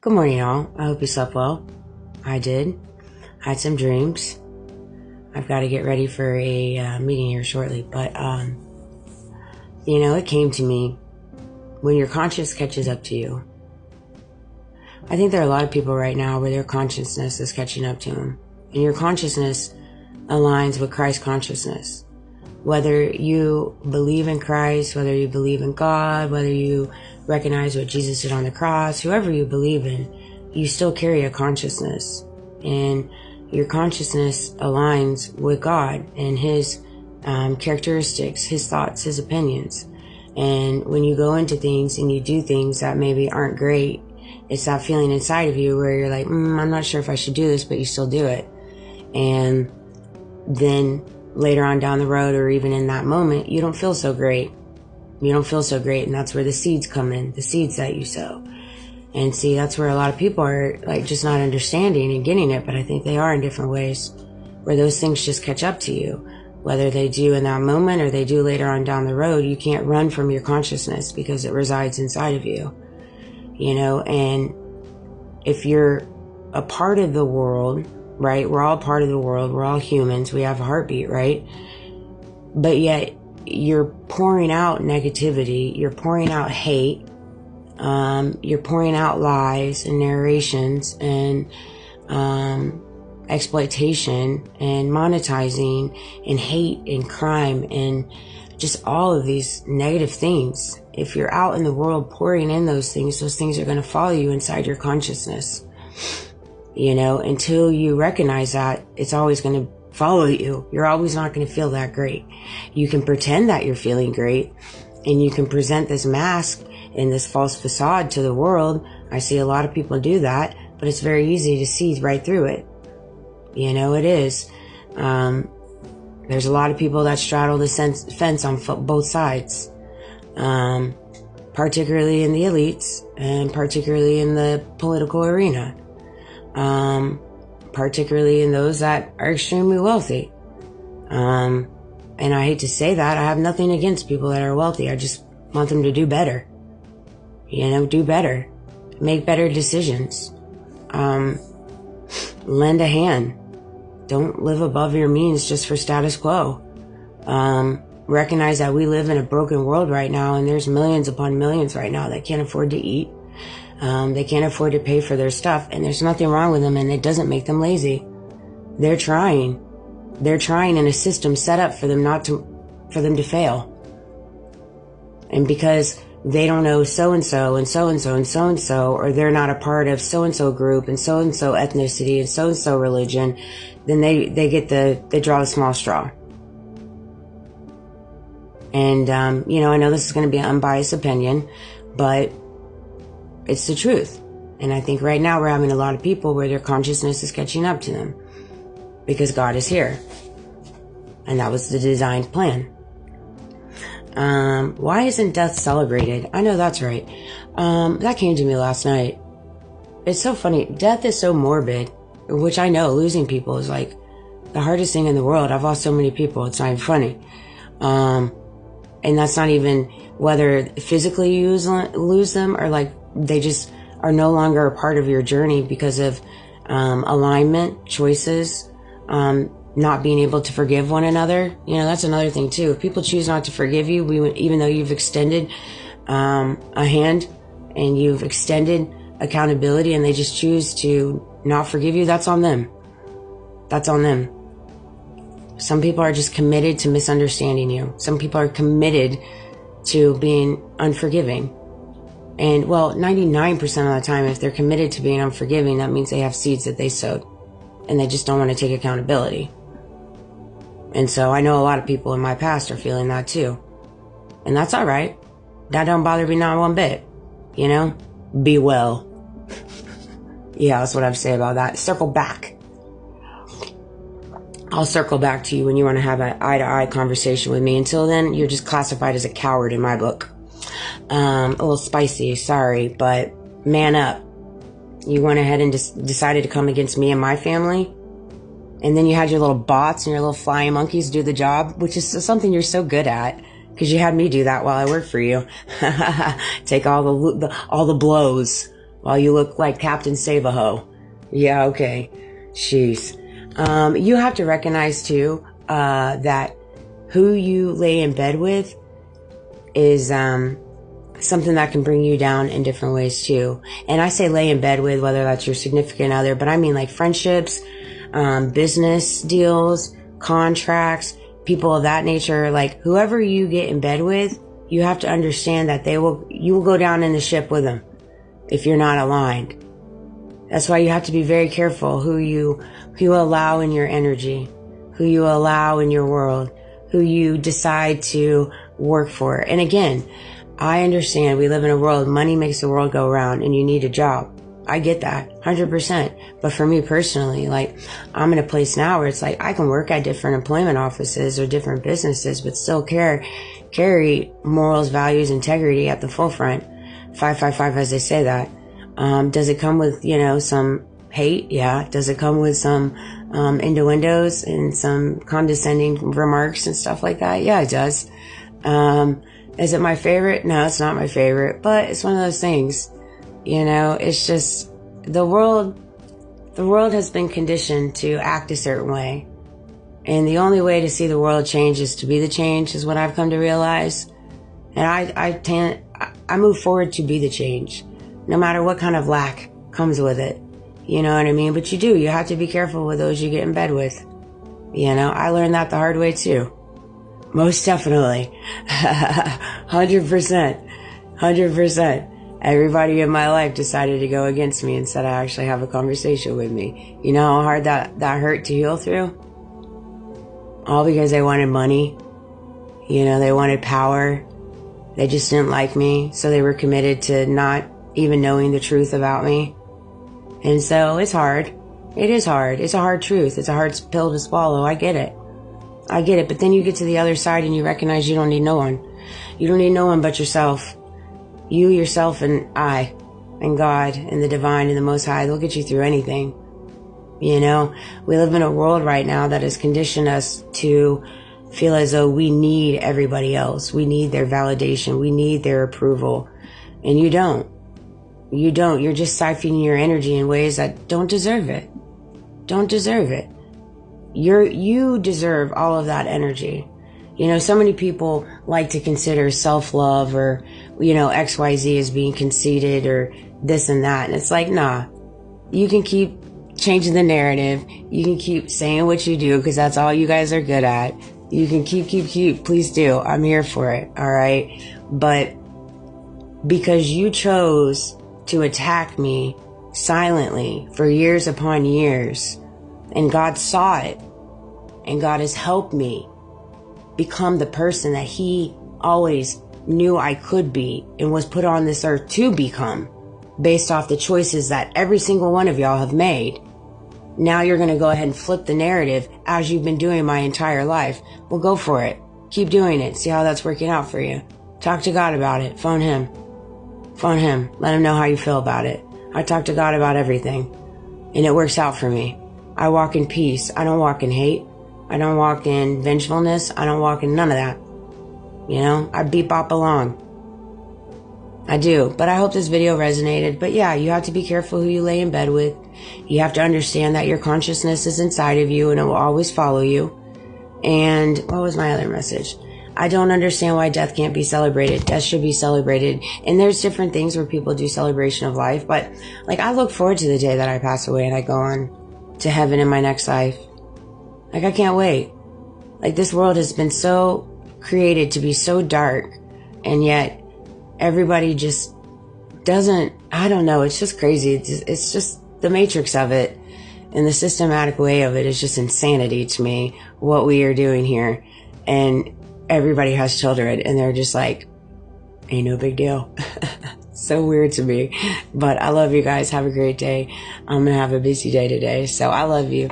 Good morning, all. I hope you slept well. I did. I had some dreams. I've got to get ready for a meeting here shortly. But, it came to me when your conscience catches up to you. I think there are a lot of people right now where their consciousness is catching up to them. And your consciousness aligns with Christ's consciousness. Whether you believe in Christ, whether you believe in God, whether you recognize what Jesus did on the cross, whoever you believe in, you still carry a consciousness. And your consciousness aligns with God and His characteristics, His thoughts, His opinions. And when you go into things and you do things that maybe aren't great, it's that feeling inside of you where you're like, I'm not sure if I should do this, but you still do it. And then later on down the road, or even in that moment, you don't feel so great. You don't feel so great. And that's where the seeds come in, the seeds that you sow. And see, that's where a lot of people are like just not understanding and getting it. But I think they are in different ways where those things just catch up to you. Whether they do in that moment or they do later on down the road, you can't run from your consciousness because it resides inside of you. And if you're a part of the world, right? We're all part of the world. We're all humans. We have a heartbeat, right? But yet you're pouring out negativity. You're pouring out hate. You're pouring out lies and narrations and exploitation and monetizing and hate and crime and just all of these negative things. If you're out in the world pouring in those things are going to follow you inside your consciousness. Until you recognize that, it's always going to follow you. You're always not going to feel that great. You can pretend that you're feeling great and you can present this mask and this false facade to the world. I see a lot of people do that, but it's very easy to see right through it. It is. There's a lot of people that straddle the fence on both sides, particularly in the elites and particularly in the political arena. Particularly in those that are extremely wealthy. And I hate to say that. I have nothing against people that are wealthy. I just want them to do better. Do better. Make better decisions. Lend a hand. Don't live above your means just for status quo. Recognize that we live in a broken world right now, and there's millions upon millions right now that can't afford to eat. They can't afford to pay for their stuff, and there's nothing wrong with them, and it doesn't make them lazy. They're trying. They're trying in a system set up for them for them to fail. And because they don't know so-and-so and so-and-so and so-and-so, or they're not a part of so-and-so group and so-and-so ethnicity and so-and-so religion, then they draw the small straw. And, I know this is going to be an unbiased opinion, but it's the truth. And I think right now we're having a lot of people where their consciousness is catching up to them because God is here. And that was the designed plan. Why isn't death celebrated? I know that's right. That came to me last night. It's so funny. Death is so morbid, which I know losing people is like the hardest thing in the world. I've lost so many people. It's not even funny. And that's not even whether physically you lose them or like they just are no longer a part of your journey because of alignment, choices, not being able to forgive one another. That's another thing too. If people choose not to forgive you, even though you've extended a hand and you've extended accountability and they just choose to not forgive you, that's on them. That's on them. Some people are just committed to misunderstanding you. Some people are committed to being unforgiving. And 99% of the time, if they're committed to being unforgiving, that means they have seeds that they sowed and they just don't want to take accountability. And so I know a lot of people in my past are feeling that too. And that's all right. That don't bother me not one bit. Be well. Yeah, that's what I have to say about that. Circle back. I'll circle back to you when you want to have an eye-to-eye conversation with me. Until then, you're just classified as a coward in my book. A little spicy, sorry, but man up. You went ahead and decided to come against me and my family. And then you had your little bots and your little flying monkeys do the job, which is something you're so good at. Because you had me do that while I worked for you. Take all the blows. while you look like Captain Save-A-Ho. Yeah, okay. Jeez. You have to recognize too, that who you lay in bed with is, something that can bring you down in different ways too. And I say lay in bed with, whether that's your significant other, but I mean like friendships, business deals, contracts, people of that nature. Like whoever you get in bed with, you have to understand that you will go down in the ship with them if you're not aligned. That's why you have to be very careful who you allow in your energy, who you allow in your world, who you decide to work for. And again, I understand we live in a world, money makes the world go round, and you need a job. I get that 100%. But for me personally, like I'm in a place now where it's like I can work at different employment offices or different businesses, but still carry morals, values, integrity at the forefront. 555, as they say that. Does it come with, some hate? Yeah. Does it come with some innuendos and some condescending remarks and stuff like that? Yeah, it does. Is it my favorite? No, it's not my favorite, but it's one of those things. It's just the world has been conditioned to act a certain way. And the only way to see the world change is to be the change, is what I've come to realize. And I move forward to be the change, no matter what kind of lack comes with it. You know what I mean? But you have to be careful with those you get in bed with. I learned that the hard way too. Most definitely. 100%. 100%. Everybody in my life decided to go against me instead of actually have a conversation with me. You know how hard that hurt to heal through? All because they wanted money. They wanted power. They just didn't like me. So they were committed to not even knowing the truth about me. And so it's hard. It is hard. It's a hard truth. It's a hard pill to swallow. I get it. But then you get to the other side and you recognize you don't need no one. You don't need no one but yourself. You, yourself, and I, and God, and the divine, and the Most High, they'll get you through anything. We live in a world right now that has conditioned us to feel as though we need everybody else. We need their validation. We need their approval. And you don't. You don't. You're just siphoning your energy in ways that don't deserve it. Don't deserve it. You deserve all of that energy. So many people like to consider self-love or, XYZ as being conceited or this and that. And it's like, nah, you can keep changing the narrative. You can keep saying what you do because that's all you guys are good at. You can keep, please do. I'm here for it. All right. But because you chose to attack me silently for years upon years, and God saw it, and God has helped me become the person that He always knew I could be and was put on this earth to become, based off the choices that every single one of y'all have made. Now you're going to go ahead and flip the narrative as you've been doing my entire life. Well, go for it. Keep doing it. See how that's working out for you. Talk to God about it. Phone Him. Let Him know how you feel about it. I talk to God about everything, and it works out for me. I walk in peace. I don't walk in hate. I don't walk in vengefulness. I don't walk in none of that. I bop along. I do. But I hope this video resonated. But yeah, you have to be careful who you lay in bed with. You have to understand that your consciousness is inside of you and it will always follow you. And what was my other message? I don't understand why death can't be celebrated. Death should be celebrated. And there's different things where people do celebration of life. But I look forward to the day that I pass away and I go on to heaven in my next life. I can't wait. This world has been so created to be so dark, and yet everybody just doesn't, I don't know, it's just crazy. It's just the matrix of it, and the systematic way of it is just insanity to me, what we are doing here. And everybody has children, and they're just like, ain't no big deal. So weird to me. But I love you guys. Have a great day. I'm going to have a busy day today. So I love you.